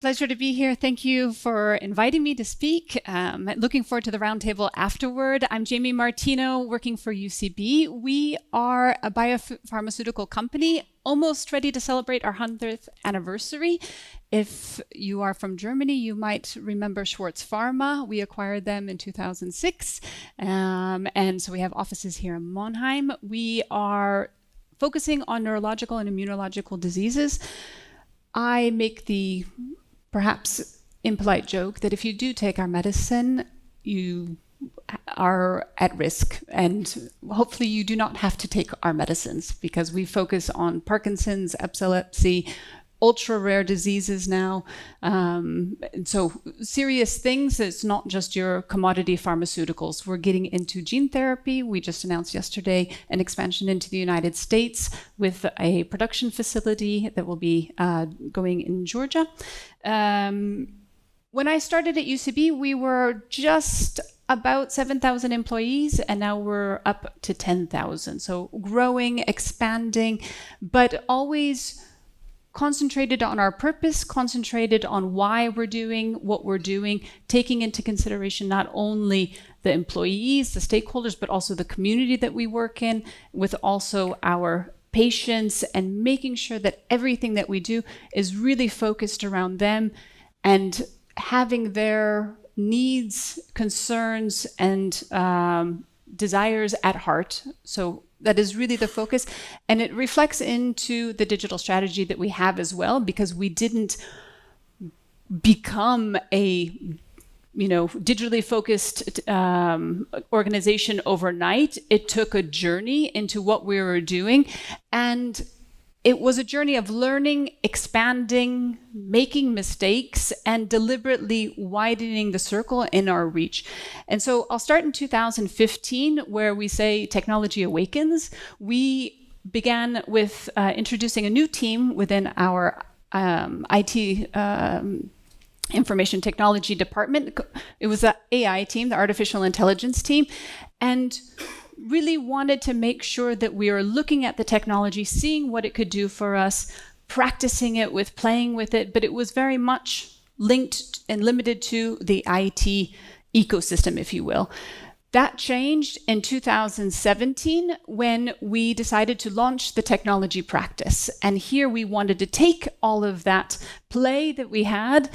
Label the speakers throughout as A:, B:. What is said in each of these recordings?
A: Pleasure to be here. Thank you for inviting me to speak. Looking forward to the roundtable afterward. I'm Jamie Martino, working for UCB. We are a biopharmaceutical company, almost ready to celebrate our 100th anniversary. If you are from Germany, you might remember Schwarz Pharma. We acquired them in 2006. And so we have offices here in Monheim. We are focusing on neurological and immunological diseases. I make the perhaps impolite joke that if you do take our medicine, you are at risk, and hopefully you do not have to take our medicines, because we focus on Parkinson's, epilepsy, ultra rare diseases now. And so serious things. It's not just your commodity pharmaceuticals. We're getting into gene therapy. We just announced yesterday an expansion into the United States with a production facility that will be going in Georgia. When I started at UCB, we were just about 7,000 employees, and now we're up to 10,000. So growing, expanding, but always concentrated on our purpose, concentrated on why we're doing what we're doing, taking into consideration not only the employees, the stakeholders, but also the community that we work in, with also our patients, and making sure that everything that we do is really focused around them and having their needs, concerns, and desires at heart. So that is really the focus. And it reflects into the digital strategy that we have as well, because we didn't become a digitally focused organization overnight. It took a journey into what we were doing. And it was a journey of learning, expanding, making mistakes, and deliberately widening the circle in our reach. And so I'll start in 2015, where we say technology awakens. We began with introducing a new team within our IT information technology department. It was the AI team, the artificial intelligence team, and really wanted to make sure that we are looking at the technology, seeing what it could do for us, practicing it with, playing with it, but it was very much linked and limited to the IT ecosystem, if you will. That changed in 2017 when we decided to launch the technology practice. And here we wanted to take all of that play that we had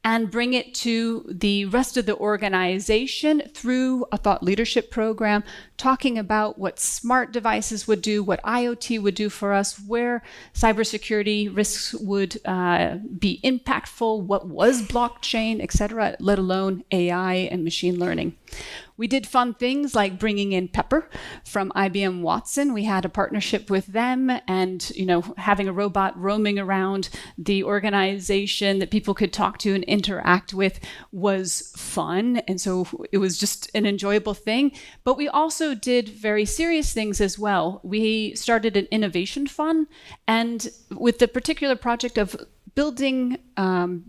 A: and bring it to the rest of the organization through a thought leadership program, talking about what smart devices would do, what IoT would do for us, where cybersecurity risks would be impactful, what was blockchain, et cetera, let alone AI and machine learning. We did fun things like bringing in Pepper from IBM Watson. We had a partnership with them, and having a robot roaming around the organization that people could talk to and interact with was fun. And so it was just an enjoyable thing. But we also did very serious things as well. We started an innovation fund, and with the particular project of building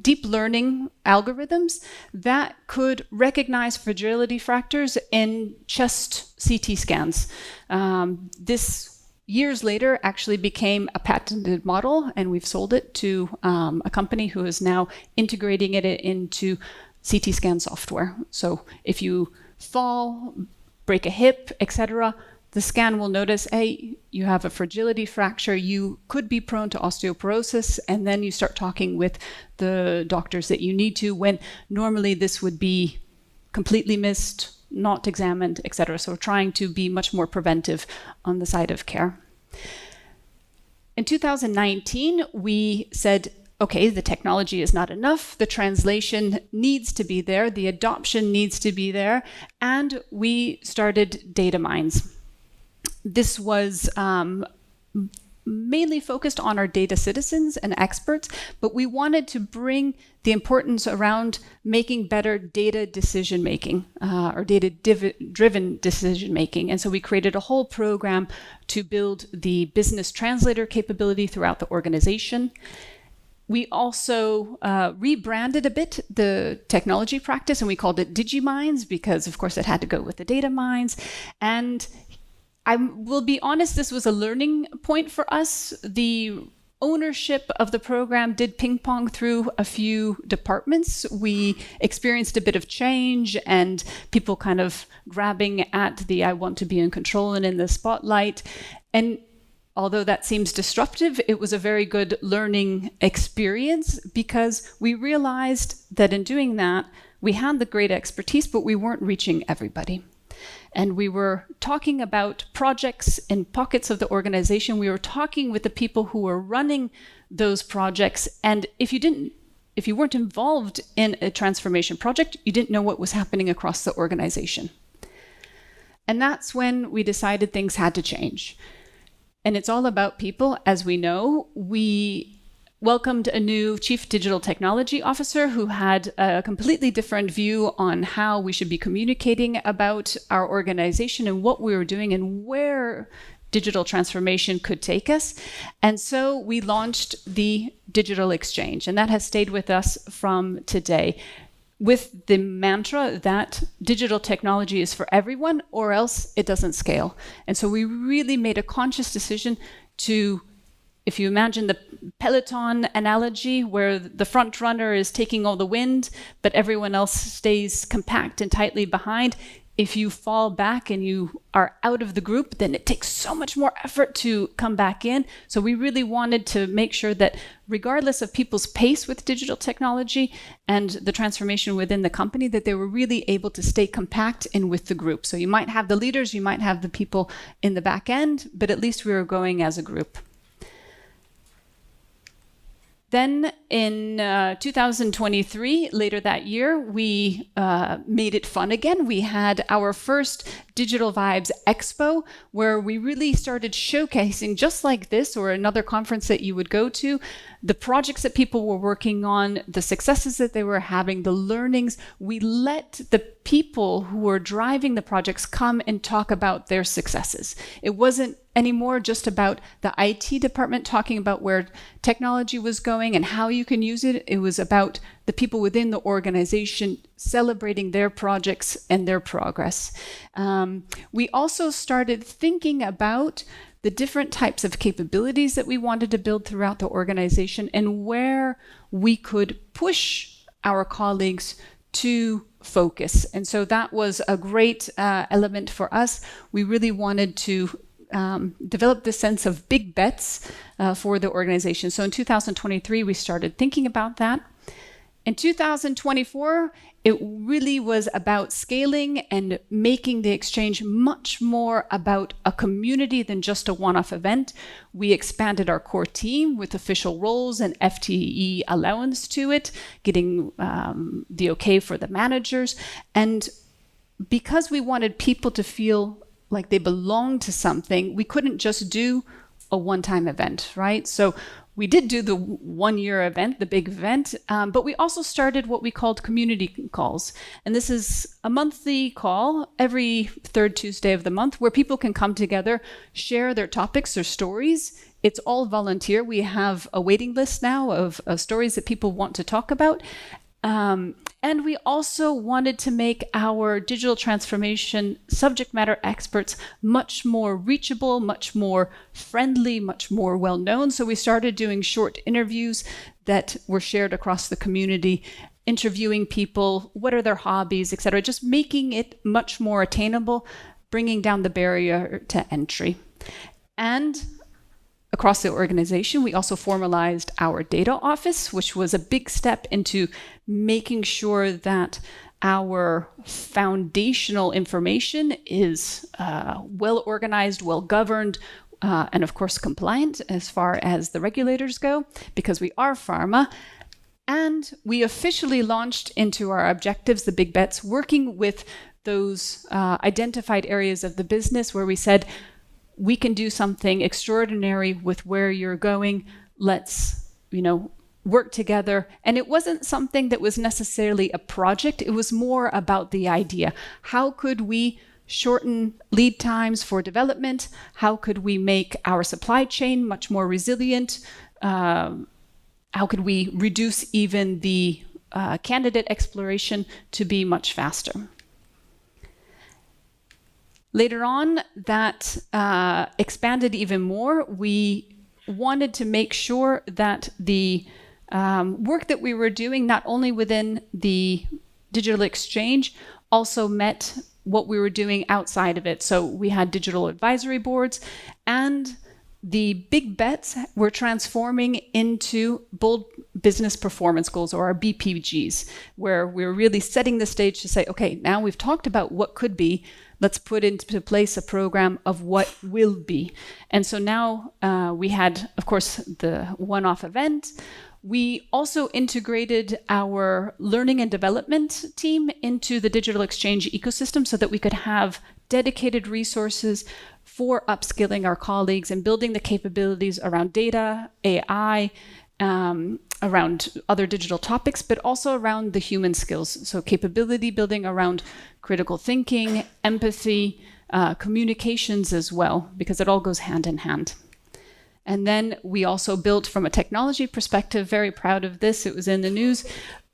A: deep learning algorithms that could recognize fragility factors in chest CT scans. This years later actually became a patented model, and we've sold it to a company who is now integrating it into CT scan software. So if you fall, break a hip, etc., the scan will notice, hey, you have a fragility fracture, you could be prone to osteoporosis, and then you start talking with the doctors that you need to, when normally this would be completely missed, not examined, etc. So we're trying to be much more preventive on the side of care. In 2019, we said, okay, the technology is not enough, the translation needs to be there, the adoption needs to be there, and we started data mines. This was mainly focused on our data citizens and experts, but we wanted to bring the importance around making better data decision-making or data-driven decision-making. And so we created a whole program to build the business translator capability throughout the organization. We also rebranded a bit the technology practice, and we called it DigiMines because, of course, it had to go with the data mines. And I will be honest, this was a learning point for us. The ownership of the program did ping pong through a few departments. We experienced a bit of change and people kind of grabbing at the I want to be in control and in the spotlight. And although that seems disruptive, it was a very good learning experience because we realized that in doing that, we had the great expertise, but we weren't reaching everybody. And we were talking about projects in pockets of the organization. We were talking with the people who were running those projects. And if you weren't involved in a transformation project, you didn't know what was happening across the organization. And that's when we decided things had to change. And it's all about people. As we know, we welcomed a new chief digital technology officer who had a completely different view on how we should be communicating about our organization and what we were doing and where digital transformation could take us. And so we launched the Digital Exchange, and that has stayed with us from today, with the mantra that digital technology is for everyone or else it doesn't scale. And so we really made a conscious decision to, if you imagine the peloton analogy where the front runner is taking all the wind, but everyone else stays compact and tightly behind, if you fall back and you are out of the group, then it takes so much more effort to come back in. So we really wanted to make sure that regardless of people's pace with digital technology and the transformation within the company, that they were really able to stay compact and with the group. So you might have the leaders, you might have the people in the back end, but at least we were going as a group. Then in 2023, later that year, we made it fun again. We had our first Digital Vibes Expo, where we really started showcasing, just like this or another conference that you would go to, the projects that people were working on, the successes that they were having, the learnings. We let the people who were driving the projects come and talk about their successes. It wasn't anymore just about the IT department talking about where technology was going and how you can use it. It was about the people within the organization celebrating their projects and their progress. We also started thinking about the different types of capabilities that we wanted to build throughout the organization and where we could push our colleagues to focus. And so that was a great element for us. We really wanted to develop this sense of big bets for the organization. So in 2023, we started thinking about that. In 2024, it really was about scaling and making the exchange much more about a community than just a one-off event. We expanded our core team with official roles and FTE allowance to it, getting the okay for the managers. And because we wanted people to feel like they belonged to something, we couldn't just do a one-time event, right? So we did do the one-year event, the big event, but we also started what we called community calls. And this is a monthly call every third Tuesday of the month where people can come together, share their topics, their stories. It's all volunteer. We have a waiting list now of stories that people want to talk about. And we also wanted to make our digital transformation subject matter experts much more reachable, much more friendly, much more well-known. So we started doing short interviews that were shared across the community, interviewing people, what are their hobbies, etc., just making it much more attainable, bringing down the barrier to entry. And across the organization, we also formalized our data office, which was a big step into making sure that our foundational information is well organized, well governed, and of course compliant as far as the regulators go, because we are pharma. And we officially launched into our objectives, the big bets, working with those identified areas of the business where we said, we can do something extraordinary with where you're going. Let's, work together. And it wasn't something that was necessarily a project. It was more about the idea. How could we shorten lead times for development? How could we make our supply chain much more resilient? How could we reduce even the candidate exploration to be much faster? Later on, that expanded even more. We wanted to make sure that the work that we were doing, not only within the digital exchange, also met what we were doing outside of it. So we had digital advisory boards, and the big bets were transforming into bold business performance goals, or our BPGs, where we're really setting the stage to say, okay, now we've talked about what could be, let's put into place a program of what will be. And so now we had, of course, the one-off event. We also integrated our learning and development team into the digital exchange ecosystem so that we could have dedicated resources for upskilling our colleagues and building the capabilities around data, AI, around other digital topics, but also around the human skills. So capability building around critical thinking, empathy, communications as well, because it all goes hand in hand. And then we also built, from a technology perspective, very proud of this, it was in the news,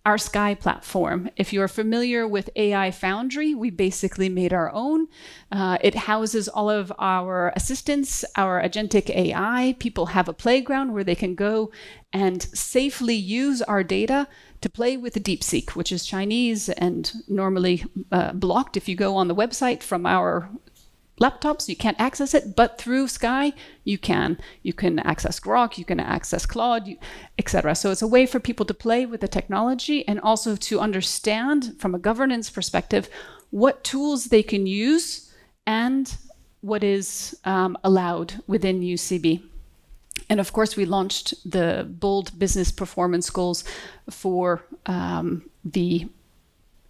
A: our Sky platform. If you're familiar with AI Foundry, we basically made our own. It houses all of our assistants, our agentic AI. People have a playground where they can go and safely use our data to play with the DeepSeek, which is Chinese and normally blocked if you go on the website from our laptops. You can't access it, but through Sky, you can. You can access Grok, you can access Claude, etc. So it's a way for people to play with the technology and also to understand, from a governance perspective, what tools they can use and what is allowed within UCB. And of course, we launched the bold business performance goals for the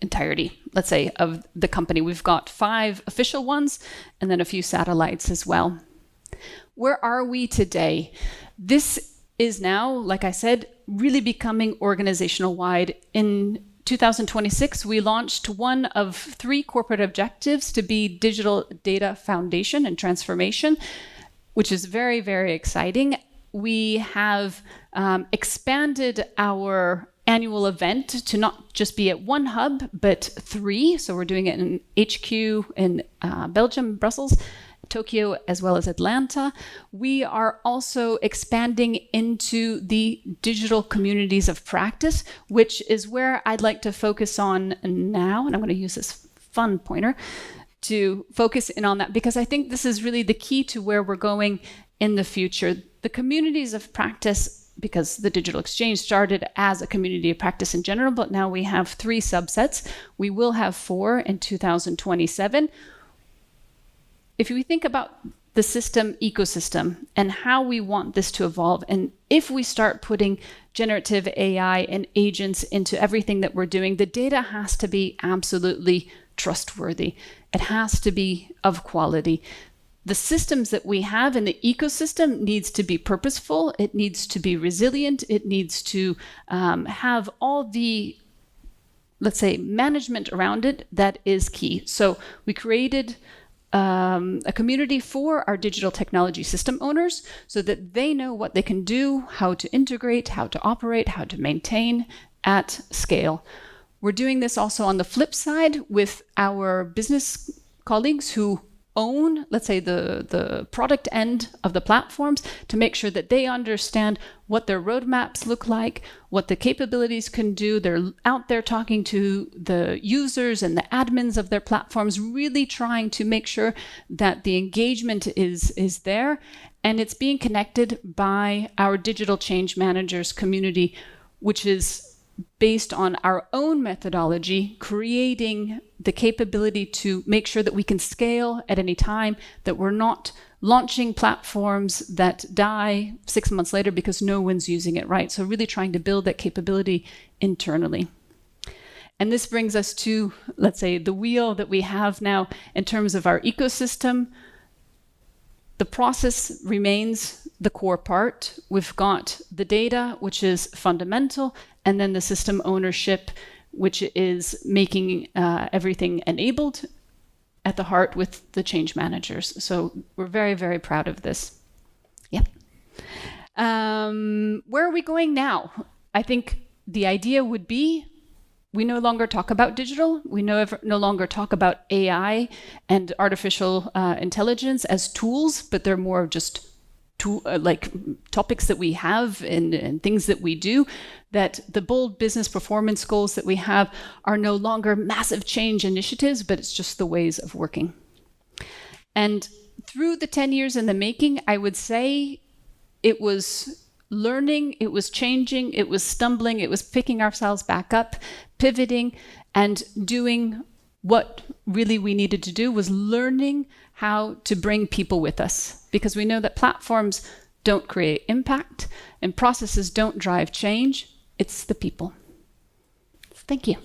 A: entirety, let's say, of the company. We've got 5 official ones and then a few satellites as well. Where are we today? This is now, like I said, really becoming organizational wide. In 2026, we launched one of 3 corporate objectives to be digital data foundation and transformation, which is very, very exciting. We have expanded our annual event to not just be at one hub, but 3. So we're doing it in HQ in Belgium, Brussels, Tokyo, as well as Atlanta. We are also expanding into the digital communities of practice, which is where I'd like to focus on now. And I'm going to use this fun pointer to focus in on that, because I think this is really the key to where we're going in the future. The communities of practice, because the digital exchange started as a community of practice in general, but now we have 3 subsets. We will have 4 in 2027. If we think about the system ecosystem and how we want this to evolve, and if we start putting generative AI and agents into everything that we're doing, the data has to be absolutely trustworthy. It has to be of quality. The systems that we have in the ecosystem needs to be purposeful. It needs to be resilient. It needs to have all the, let's say, management around it that is key. So we created a community for our digital technology system owners so that they know what they can do, how to integrate, how to operate, how to maintain at scale. We're doing this also on the flip side with our business colleagues who own, let's say, the product end of the platforms, to make sure that they understand what their roadmaps look like, what the capabilities can do. They're out there talking to the users and the admins of their platforms, really trying to make sure that the engagement is there, and it's being connected by our digital change managers community, which is based on our own methodology, creating the capability to make sure that we can scale at any time, that we're not launching platforms that die 6 months later because no one's using it, right? So really trying to build that capability internally. And this brings us to, let's say, the wheel that we have now in terms of our ecosystem. The process remains the core part. We've got the data, which is fundamental, and then the system ownership, which is making everything enabled at the heart with the change managers. So we're very, very proud of this. Yeah. Where are we going now? I think the idea would be, we no longer talk about digital. We no longer talk about AI and artificial intelligence as tools, but they're more just like topics that we have and things that we do, that the bold business performance goals that we have are no longer massive change initiatives, but it's just the ways of working. And through the 10 years in the making, I would say it was learning, it was changing, it was stumbling, it was picking ourselves back up, pivoting, and doing what really we needed to do was learning how to bring people with us, because we know that platforms don't create impact and processes don't drive change. It's the people. Thank you.